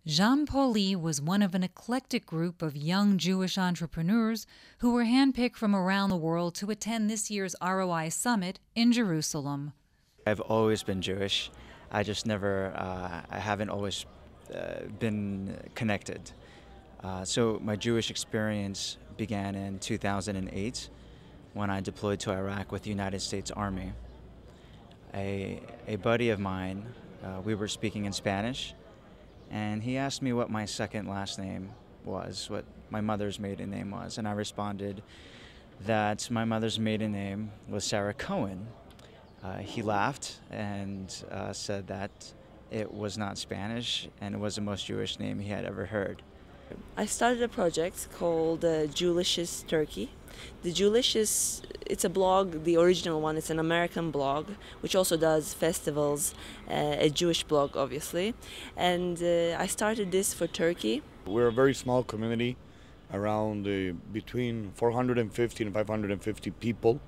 Jean-Pauli was one of an eclectic group of young Jewish entrepreneurs who were handpicked from around the world to attend this year's ROI Summit in Jerusalem. I've always been Jewish. I haven't always been connected. So my Jewish experience began in 2008 when I deployed to Iraq with the United States Army. A buddy of mine, we were speaking in Spanish, and he asked me what my second last name was, what my mother's maiden name was, and I responded that my mother's maiden name was Sarah Cohen. He laughed and said that it was not Spanish and it was the most Jewish name he had ever heard. I started a project called Jewlicious Turkey. The Jewlicious, it's a blog, the original one, it's an American blog, which also does festivals, a Jewish blog obviously. And I started this for Turkey. We're a very small community, around between 450 and 550 people,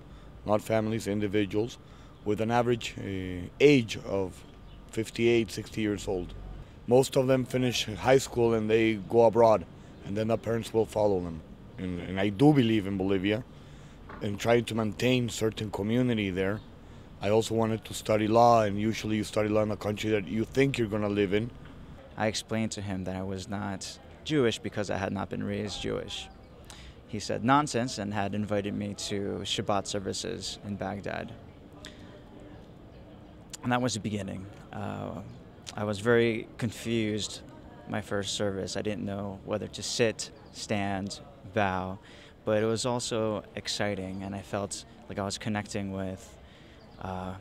not families, individuals, with an average age of 58, 60 years old. Most of them finish high school and they go abroad, and then the parents will follow them. And I do believe in Bolivia and trying to maintain certain community there. I also wanted to study law, and usually you study law in a country that you think you're going to live in. I explained to him that I was not Jewish because I had not been raised Jewish. He said nonsense and had invited me to Shabbat services in Baghdad. And that was the beginning. I was very confused my first service. I didn't know whether to sit, stand, bow, but it was also exciting, and I felt like I was connecting with a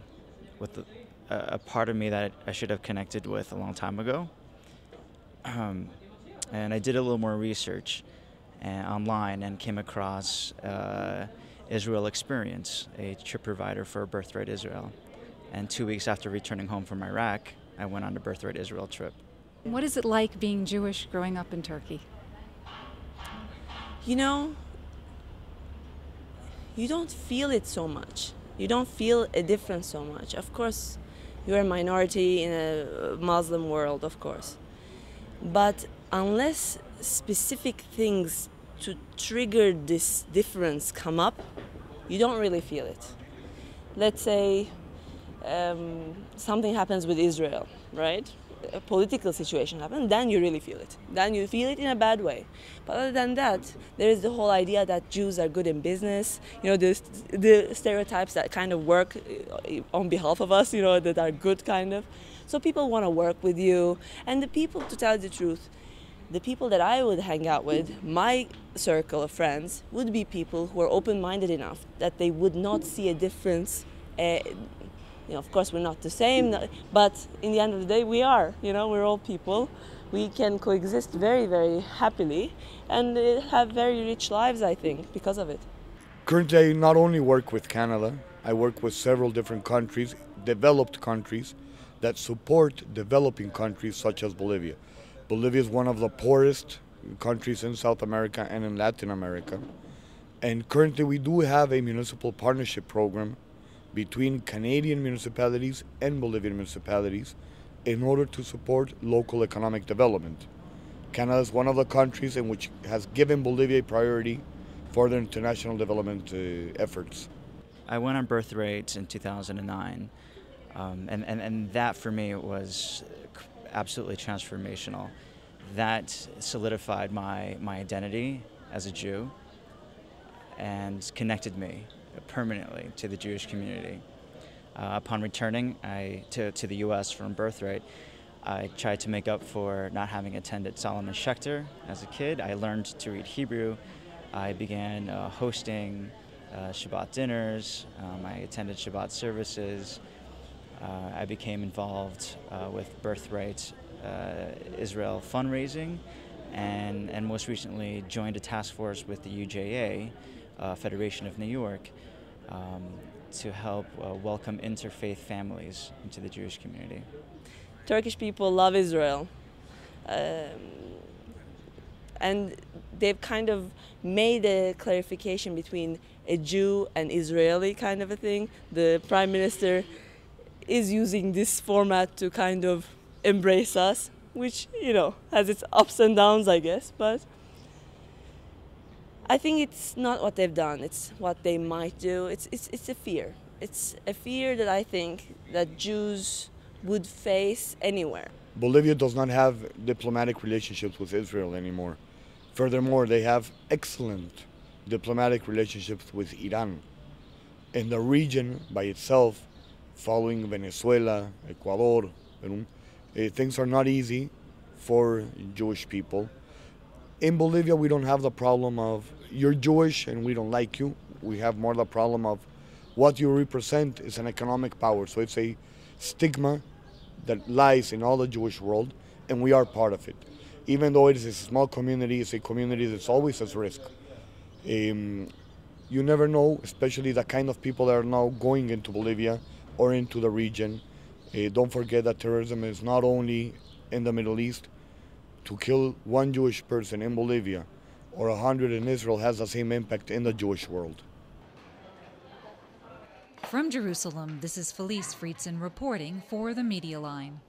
part of me that I should have connected with a long time ago. And I did a little more research online and came across Israel Experience, a trip provider for Birthright Israel. And 2 weeks after returning home from Iraq, I went on a Birthright Israel trip. What is it like being Jewish growing up in Turkey? You know, you don't feel it so much. You don't feel a difference so much. Of course, you're a minority in a Muslim world, of course. But unless specific things to trigger this difference come up, you don't really feel it. Let's say something happens with Israel, right? A political situation happens, then you really feel it. Then you feel it in a bad way. But other than that, there is the whole idea that Jews are good in business. You know, the stereotypes that kind of work on behalf of us, you know, that are good kind of. So people want to work with you. And the people, to tell the truth, the people that I would hang out with, my circle of friends, would be people who are open-minded enough that they would not see a difference. You know, of course, we're not the same, but in the end of the day, we are. You know, we're all people. We can coexist very, very happily and have very rich lives, I think, because of it. Currently, I not only work with Canada, I work with several different countries, developed countries, that support developing countries such as Bolivia. Bolivia is one of the poorest countries in South America and in Latin America. And currently, we do have a municipal partnership program between Canadian municipalities and Bolivian municipalities in order to support local economic development. Canada is one of the countries in which has given Bolivia a priority for their international development efforts. I went on Birthright in 2009, and that for me was absolutely transformational. That solidified my identity as a Jew and connected me permanently to the Jewish community. Upon returning to the U.S. from Birthright, I tried to make up for not having attended Solomon Schechter as a kid. I learned to read Hebrew. I began hosting Shabbat dinners. I attended Shabbat services. I became involved with Birthright Israel fundraising, and most recently joined a task force with the UJA, Federation of New York, to help welcome interfaith families into the Jewish community. Turkish people love Israel. And they've kind of made a clarification between a Jew and Israeli kind of a thing. The Prime Minister is using this format to kind of embrace us. which, has its ups and downs, I guess. But I think it's not what they've done, it's what they might do. It's a fear. It's a fear that I think that Jews would face anywhere. Bolivia does not have diplomatic relationships with Israel anymore. Furthermore, they have excellent diplomatic relationships with Iran. In the region by itself, following Venezuela, Ecuador, Peru, things are not easy for Jewish people. In Bolivia, we don't have the problem of you're Jewish and we don't like you. We have more the problem of what you represent is an economic power. So it's a stigma that lies in all the Jewish world, and we are part of it. Even though it is a small community, it's a community that's always at risk. You never know, especially the kind of people that are now going into Bolivia or into the region. Don't forget that terrorism is not only in the Middle East. To kill one Jewish person in Bolivia or 100 in Israel has the same impact in the Jewish world. From Jerusalem, this is Felice Friedson reporting for the Media Line.